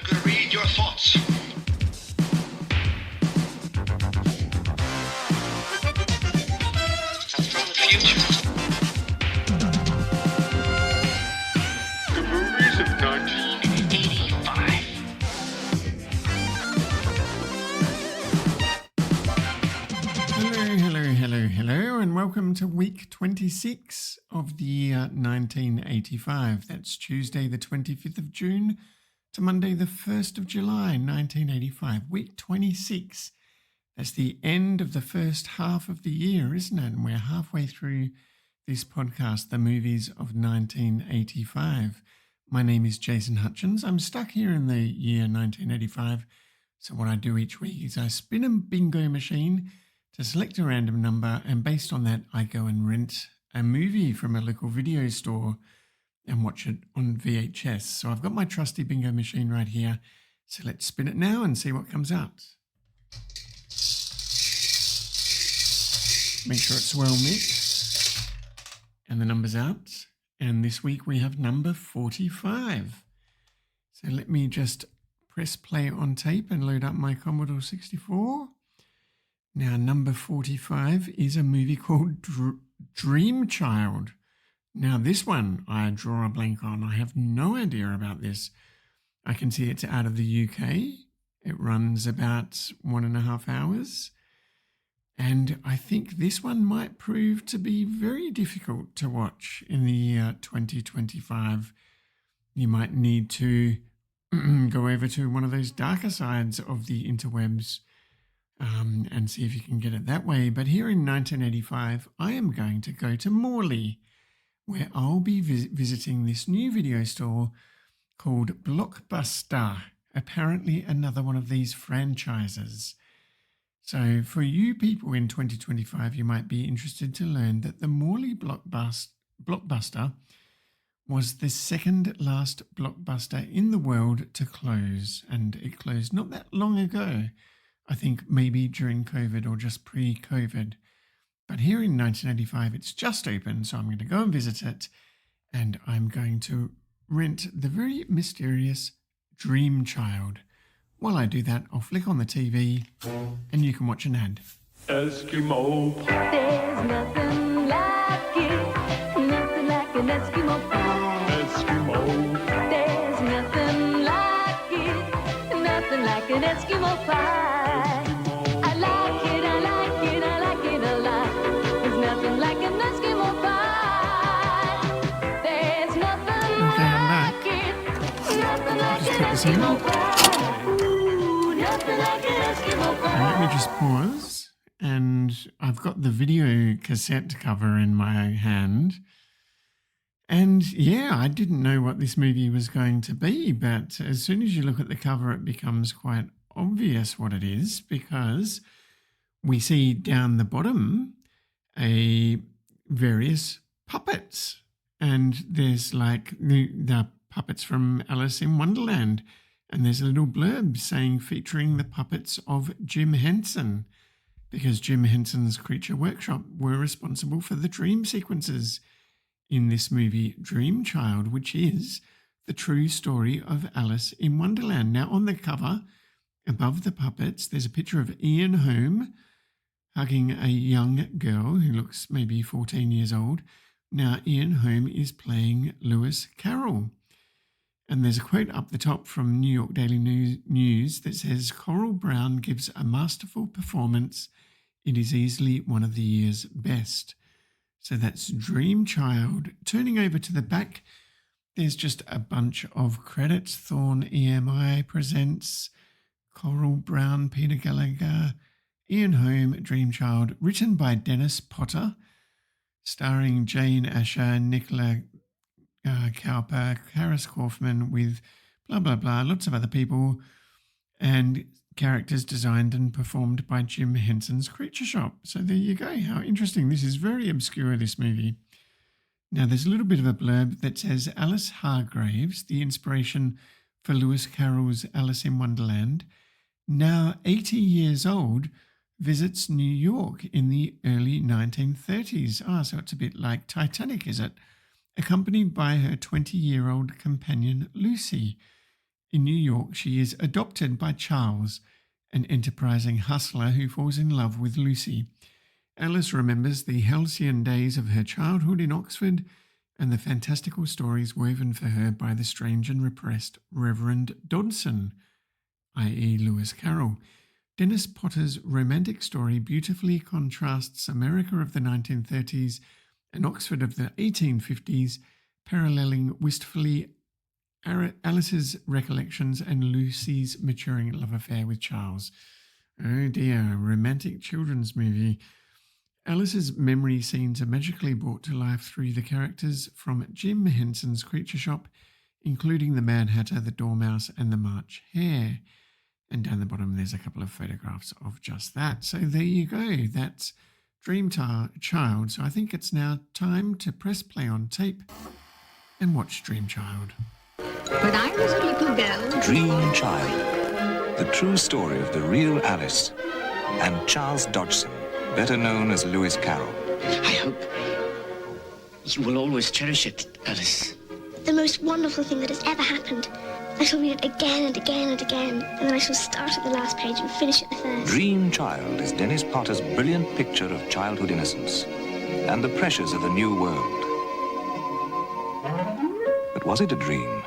could read your thoughts. From the future. The movies of 1985. Hello, and welcome to week 26 of the year 1985. That's Tuesday, the 25th of June to Monday, the 1st of July, 1985. Week 26. That's the end of the first half of the year, isn't it? And we're halfway through this podcast, The Movies of 1985. My name is Jason Hutchins. I'm stuck here in the year 1985. So what I do each week is I spin a bingo machine to select a random number, and based on that, I go and rent a movie from a local video store and watch it on VHS. So I've got my trusty bingo machine right here. So let's spin it now and see what comes out. Make sure it's well mixed. And the number's out. And this week we have number 45. So let me just press play on tape and load up my Commodore 64. Now, number 45 is a movie called Dreamchild. Now, this one I draw a blank on. I have no idea about this. I can see it's out of the UK. It runs about 1.5 hours. And I think this one might prove to be very difficult to watch in the year 2025. You might need to go over to one of those darker sides of the interwebs and see if you can get it that way. But here in 1985, I am going to go to Morley, where I'll be visiting this new video store called Blockbuster, apparently another one of these franchises. So for you people in 2025, you might be interested to learn that the Morley Blockbuster was the second last Blockbuster in the world to close, and it closed not that long ago. I think maybe during COVID or just pre-COVID. But here in 1985, it's just open, so I'm going to go and visit it, and I'm going to rent the very mysterious Dreamchild. While I do that, I'll flick on the TV, and you can watch an ad. Eskimo. There's nothing like an Eskimo pie. Eskimo. There's nothing like an Eskimo pie. I like it a lot. There's nothing like an Eskimo pie. There's nothing like it. Nothing like an Eskimo pie. Ooh, nothing like an Eskimo pie. Let me just pause, and I've got the video cassette cover in my hand. And yeah, I didn't know what this movie was going to be, but as soon as you look at the cover, it becomes quite obvious what it is, because we see down the bottom various puppets, and there's like the puppets from Alice in Wonderland, and there's a little blurb saying featuring the puppets of Jim Henson, because Jim Henson's Creature Workshop were responsible for the dream sequences in this movie Dreamchild, which is the true story of Alice in Wonderland. Now, on the cover, above the puppets, there's a picture of Ian Holm hugging a young girl who looks maybe 14 years old. Now, Ian Holm is playing Lewis Carroll. And there's a quote up the top from New York Daily News that says, "Coral Brown gives a masterful performance. It is easily one of the year's best." So that's Dreamchild. Turning over to the back, there's just a bunch of credits. Thorn EMI presents, Coral Brown, Peter Gallagher, Ian Holm, Dreamchild, written by Dennis Potter, starring Jane Asher, Nicola Cowper, Karis Kaufman, with blah, blah, blah, lots of other people, and characters designed and performed by Jim Henson's Creature Shop. So there you go. How interesting. This is very obscure, this movie. Now, there's a little bit of a blurb that says Alice Hargraves, the inspiration for Lewis Carroll's Alice in Wonderland, now 80 years old, visits New York in the early 1930s. So it's a bit like Titanic, is it? Accompanied by her 20-year-old companion, Lucy. In New York, she is adopted by Charles, an enterprising hustler who falls in love with Lucy. Alice remembers the halcyon days of her childhood in Oxford and the fantastical stories woven for her by the strange and repressed Reverend Dodson, i.e. Lewis Carroll. Dennis Potter's romantic story beautifully contrasts America of the 1930s and Oxford of the 1850s, paralleling wistfully Alice's recollections and Lucy's maturing love affair with Charles. Oh dear, romantic children's movie. Alice's memory scenes are magically brought to life through the characters from Jim Henson's Creature Shop, including the Mad Hatter, the Dormouse, and the March Hare. And down the bottom, there's a couple of photographs of just that. So there you go. That's Dreamchild. So I think it's now time to press play on tape and watch Dreamchild. When I was a little girl, Dreamchild, the true story of the real Alice and Charles Dodgson, better known as Lewis Carroll. I hope you will always cherish it, Alice. The most wonderful thing that has ever happened. I shall read it again and again and again, and then I shall start at the last page and finish at the first. Dreamchild is Dennis Potter's brilliant picture of childhood innocence and the pressures of the new world. But was it a dream,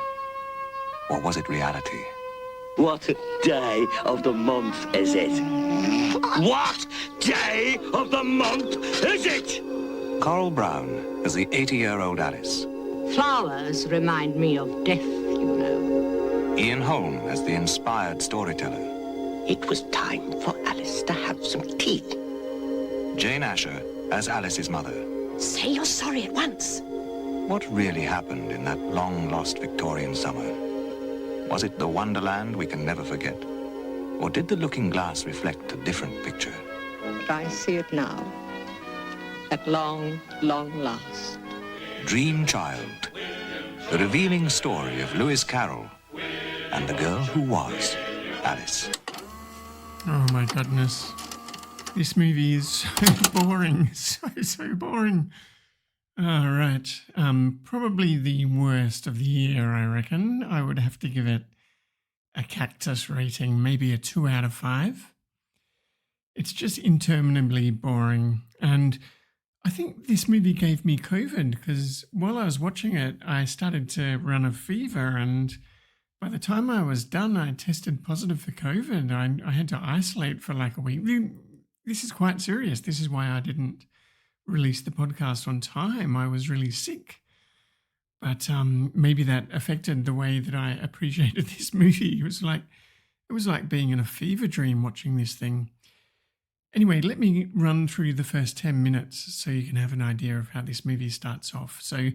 or was it reality? What day of the month is it? What day of the month is it? Coral Brown as the 80-year-old Alice. flowers remind me of death, you know. Ian Holm as the inspired storyteller. It was time for Alice to have some tea. Jane Asher as Alice's mother. Say you're sorry at once. What really happened in that long-lost Victorian summer? Was it the wonderland we can never forget? Or did the looking glass reflect a different picture? But I see it now. At long, long last. Dreamchild, the revealing story of Lewis Carroll and the girl who was Alice. Oh my goodness. This movie is so boring. So boring. All right. Probably the worst of the year, I reckon. I would have to give it a cactus rating, maybe a 2 out of 5. It's just interminably boring. And I think this movie gave me COVID because while I was watching it, I started to run a fever, and by the time I was done, I tested positive for COVID. I had to isolate for like a week. This is quite serious. This is why I didn't release the podcast on time. I was really sick. But maybe that affected the way that I appreciated this movie. It was like being in a fever dream watching this thing. Anyway, let me run through the first 10 minutes so you can have an idea of how this movie starts off. So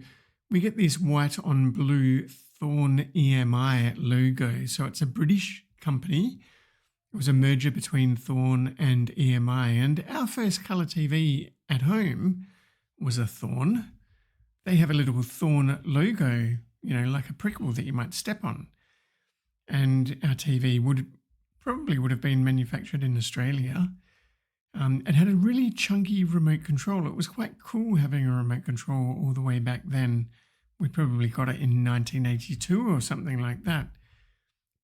we get this white on blue Thorn EMI logo. So it's a British company. It was a merger between Thorn and EMI. And our first colour TV at home was a Thorn. They have a little Thorn logo, like a prickle that you might step on. And our TV would have been manufactured in Australia. It had a really chunky remote control. It was quite cool having a remote control all the way back then. We probably got it in 1982 or something like that.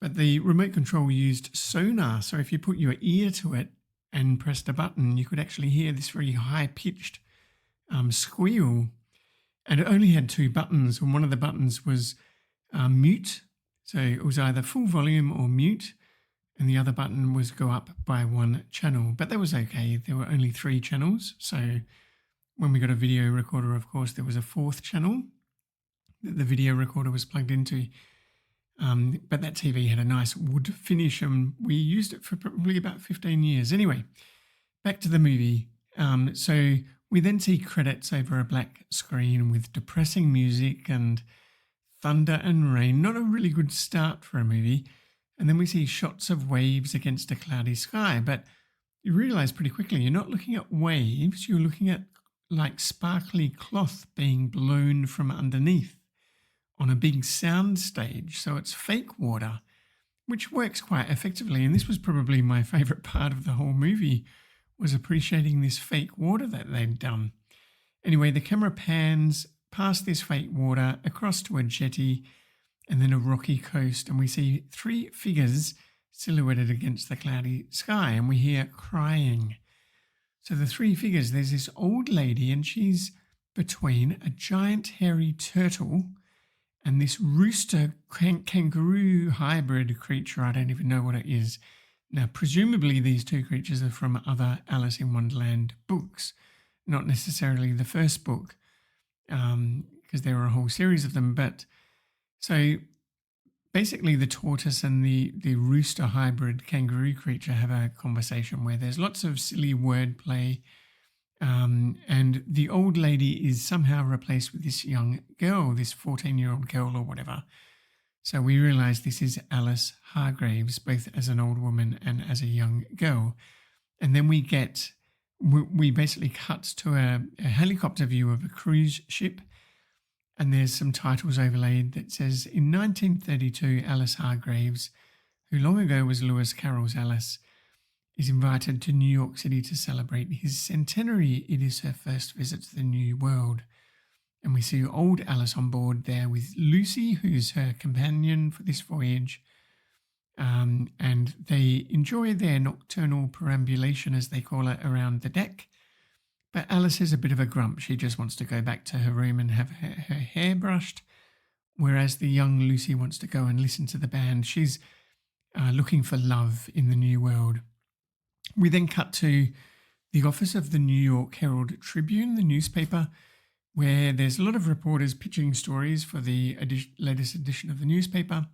But the remote control used sonar. So if you put your ear to it and pressed a button, you could actually hear this very high-pitched squeal. And it only had 2 buttons. And one of the buttons was mute. So it was either full volume or mute. And the other button was go up by 1 channel. But that was okay. There were only 3 channels. So when we got a video recorder, of course, there was a 4th channel that the video recorder was plugged into. But that TV had a nice wood finish, and we used it for probably about 15 years. Anyway, back to the movie. So we then see credits over a black screen with depressing music and thunder and rain. Not a really good start for a movie. And then we see shots of waves against a cloudy sky. But you realise pretty quickly you're not looking at waves. You're looking at like sparkly cloth being blown from underneath on a big sound stage. So it's fake water, which works quite effectively. And this was probably my favourite part of the whole movie, was appreciating this fake water that they'd done. Anyway, the camera pans past this fake water across to a jetty, and then a rocky coast, and we see three figures silhouetted against the cloudy sky, and we hear crying. So the three figures, there's this old lady, and she's between a giant hairy turtle and this rooster kangaroo hybrid creature. I don't even know what it is. Now, presumably these two creatures are from other Alice in Wonderland books, not necessarily the first book, because there were a whole series of them. But so basically the tortoise and the rooster hybrid kangaroo creature have a conversation where there's lots of silly wordplay, and the old lady is somehow replaced with this young girl, this 14-year-old girl or whatever. So we realise this is Alice Hargraves, both as an old woman and as a young girl. And then we basically cut to a helicopter view of a cruise ship, and there's some titles overlaid that says, in 1932, Alice Hargraves, who long ago was Lewis Carroll's Alice, is invited to New York City to celebrate his centenary. It is her first visit to the New World. And we see old Alice on board there with Lucy, who's her companion for this voyage. And they enjoy their nocturnal perambulation, as they call it, around the deck. But Alice is a bit of a grump. She just wants to go back to her room and have her hair brushed, whereas the young Lucy wants to go and listen to the band. She's looking for love in the New World. We then cut to the office of the New York Herald Tribune, the newspaper, where there's a lot of reporters pitching stories for the latest edition of the newspaper.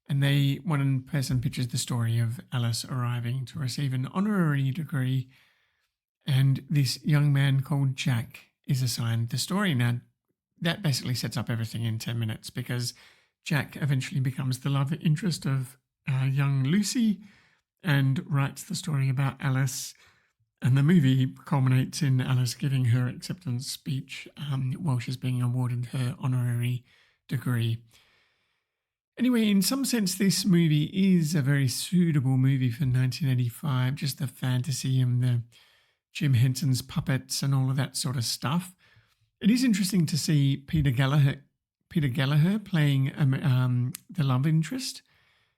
And one person pitches the story of Alice arriving to receive an honorary degree. And this young man called Jack is assigned the story. Now, that basically sets up everything in 10 minutes, because Jack eventually becomes the love interest of young Lucy and writes the story about Alice. And the movie culminates in Alice giving her acceptance speech while she's being awarded her honorary degree. Anyway, in some sense, this movie is a very suitable movie for 1985, just the fantasy and the Jim Henson's puppets and all of that sort of stuff. It is interesting to see Peter Gallagher playing the love interest.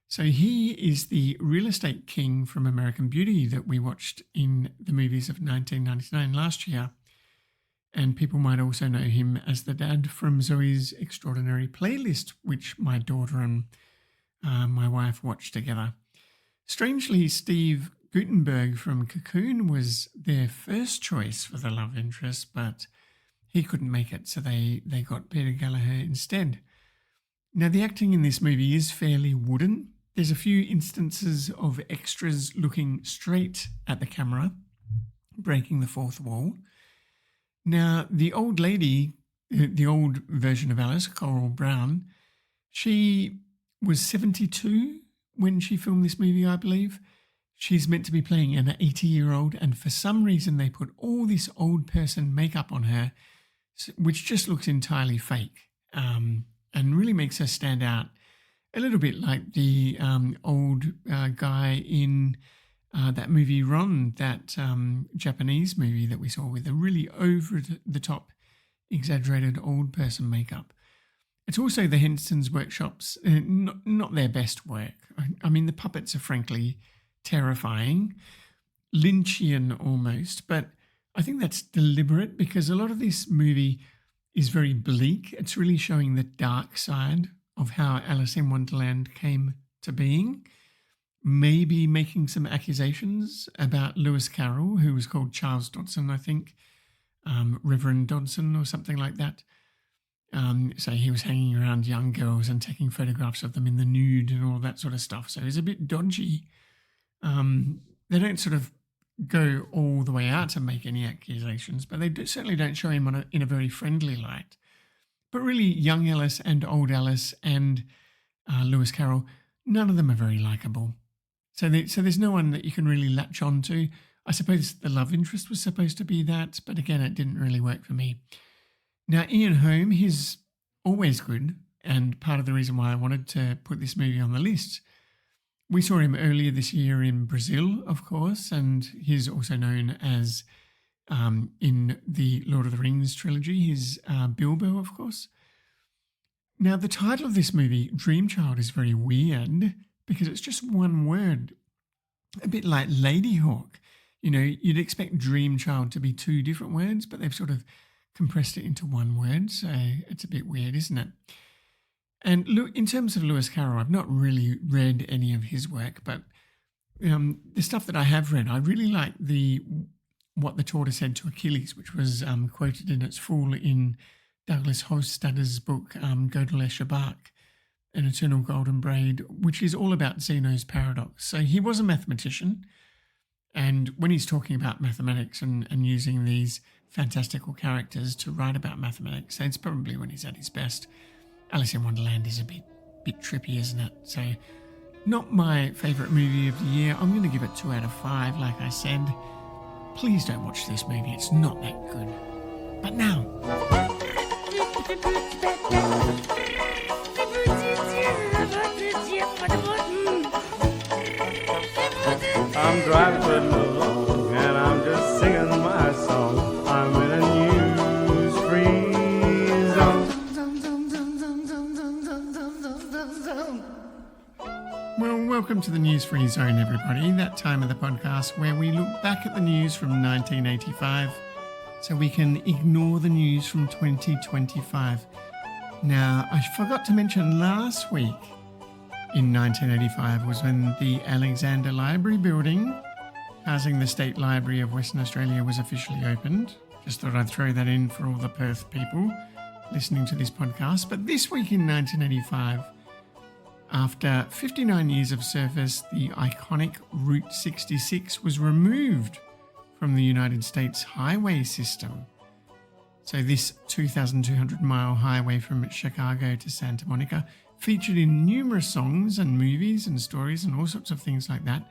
So he is the real estate king from American Beauty that we watched in the movies of 1999 last year. And people might also know him as the dad from Zoe's Extraordinary Playlist, which my daughter and my wife watched together. Strangely, Steve Guttenberg from Cocoon was their first choice for the love interest, but he couldn't make it, so they got Peter Gallagher instead. Now, the acting in this movie is fairly wooden. There's a few instances of extras looking straight at the camera, breaking the fourth wall. Now, the old lady, the old version of Alice, Coral Brown, she was 72 when she filmed this movie, I believe. She's meant to be playing an 80-year-old, and for some reason they put all this old person makeup on her, which just looks entirely fake, and really makes her stand out a little bit like the old guy in that movie Ron, that Japanese movie that we saw with a really over-the-top, exaggerated old person makeup. It's also the Henson's workshops, not their best work. I mean, the puppets are frankly terrifying, Lynchian almost, but I think that's deliberate because a lot of this movie is very bleak. It's really showing the dark side of how Alice in Wonderland came to being, maybe making some accusations about Lewis Carroll, who was called Charles Dodson, I think, Reverend Dodson or something like that. So he was hanging around young girls and taking photographs of them in the nude and all that sort of stuff. So he's a bit dodgy. They don't sort of go all the way out to make any accusations, but they certainly don't show him in a very friendly light. But really, young Alice and old Alice and Lewis Carroll, none of them are very likeable. So there's no one that you can really latch on to. I suppose the love interest was supposed to be that, but again, it didn't really work for me. Now, Ian Holm, he's always good, and part of the reason why I wanted to put this movie on the list. We saw him earlier this year in Brazil, of course, and he's also known as, in the Lord of the Rings trilogy, he's Bilbo, of course. Now, the title of this movie, Dreamchild, is very weird because it's just one word, a bit like Ladyhawke. You know, you'd expect Dreamchild to be two different words, but they've sort of compressed it into one word, so it's a bit weird, isn't it? And in terms of Lewis Carroll, I've not really read any of his work, but the stuff that I have read, I really like What the Tortoise Said to Achilles, which was quoted in its full in Douglas Hofstadter's book, Gödel Shabak, An Eternal Golden Braid, which is all about Zeno's paradox. So he was a mathematician, and when he's talking about mathematics and using these fantastical characters to write about mathematics, it's probably when he's at his best. Alice in Wonderland is a bit trippy, isn't it? So not my favourite movie of the year. I'm going to give it 2 out of 5, like I said. Please don't watch this movie. It's not that good. But now... I'm driving along and I'm just singing my song. I'm in a news-free zone. Well, welcome to the News Free Zone, everybody. That time of the podcast where we look back at the news from 1985 so we can ignore the news from 2025. Now, I forgot to mention last week in 1985 was when the Alexander Library building, housing the State Library of Western Australia, was officially opened. Just thought I'd throw that in for all the Perth people listening to this podcast. But this week in 1985, after 59 years of service, the iconic Route 66 was removed from the United States highway system. So this 2,200-mile highway from Chicago to Santa Monica, featured in numerous songs and movies and stories and all sorts of things like that,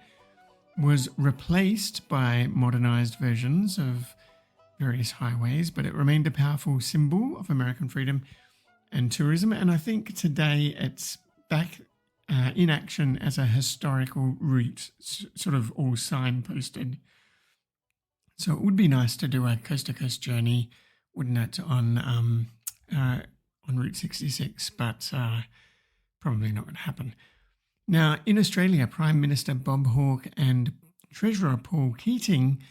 was replaced by modernized versions of various highways, but it remained a powerful symbol of American freedom and tourism. And I think today it's back in action as a historical route, sort of all signposted. So it would be nice to do a coast-to-coast journey, wouldn't it, on Route 66, but probably not going to happen. Now, in Australia, Prime Minister Bob Hawke and Treasurer Paul Keating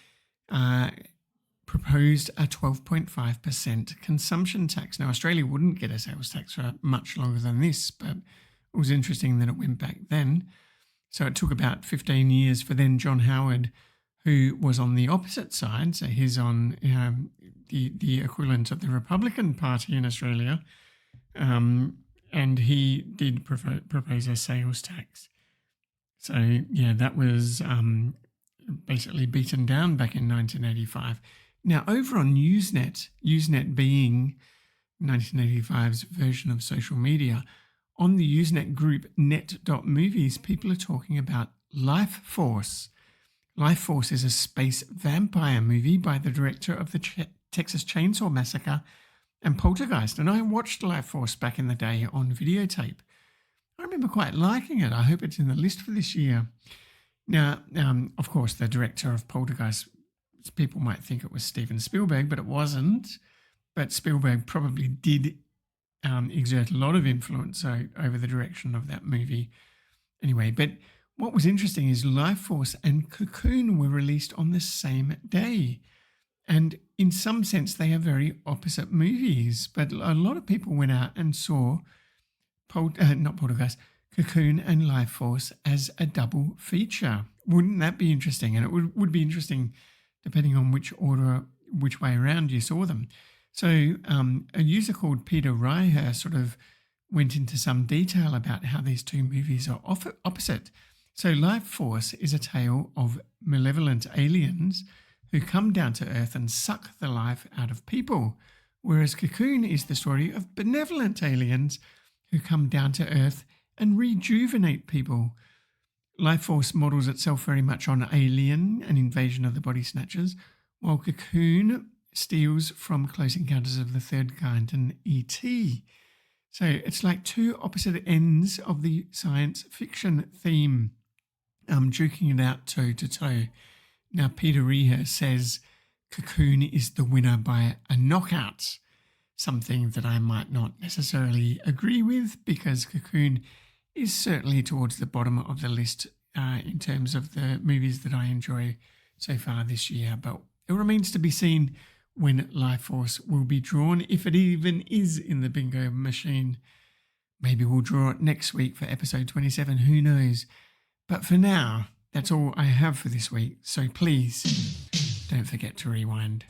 proposed a 12.5% consumption tax. Now, Australia wouldn't get a sales tax for much longer than this, but it was interesting that it went back then. So it took about 15 years for then John Howard, who was on the opposite side, so he's on the equivalent of the Republican Party in Australia, and he did propose a sales tax. So, yeah, that was basically beaten down back in 1985. Now, over on Usenet being 1985's version of social media, on the Usenet group net.movies, people are talking about Life Force. Life Force is a space vampire movie by the director of the Texas Chainsaw Massacre and Poltergeist. And I watched Life Force back in the day on videotape. I remember quite liking it. I hope it's in the list for this year. Now, of course, the director of Poltergeist, people might think it was Steven Spielberg, but it wasn't. But Spielberg probably did exert a lot of influence over the direction of that movie. Anyway, but what was interesting is Life Force and Cocoon were released on the same day. And in some sense, they are very opposite movies. But a lot of people went out and saw Cocoon and Life Force as a double feature. Wouldn't that be interesting? And it would be interesting depending on which way around you saw them. So a user called Peter Reiher sort of went into some detail about how these two movies are opposite. So Life Force is a tale of malevolent aliens who come down to Earth and suck the life out of people, whereas Cocoon is the story of benevolent aliens who come down to Earth and rejuvenate people. Life Force models itself very much on Alien and Invasion of the Body Snatchers, while Cocoon steals from Close Encounters of the Third Kind and E.T. So it's like two opposite ends of the science fiction theme, duking it out toe to toe. Now, Peter Reiher says Cocoon is the winner by a knockout. something that I might not necessarily agree with, because Cocoon is certainly towards the bottom of the list in terms of the movies that I enjoy so far this year. But it remains to be seen when Life Force will be drawn, if it even is in the bingo machine. Maybe we'll draw it next week for episode 27, who knows. But for now, that's all I have for this week. So please don't forget to rewind.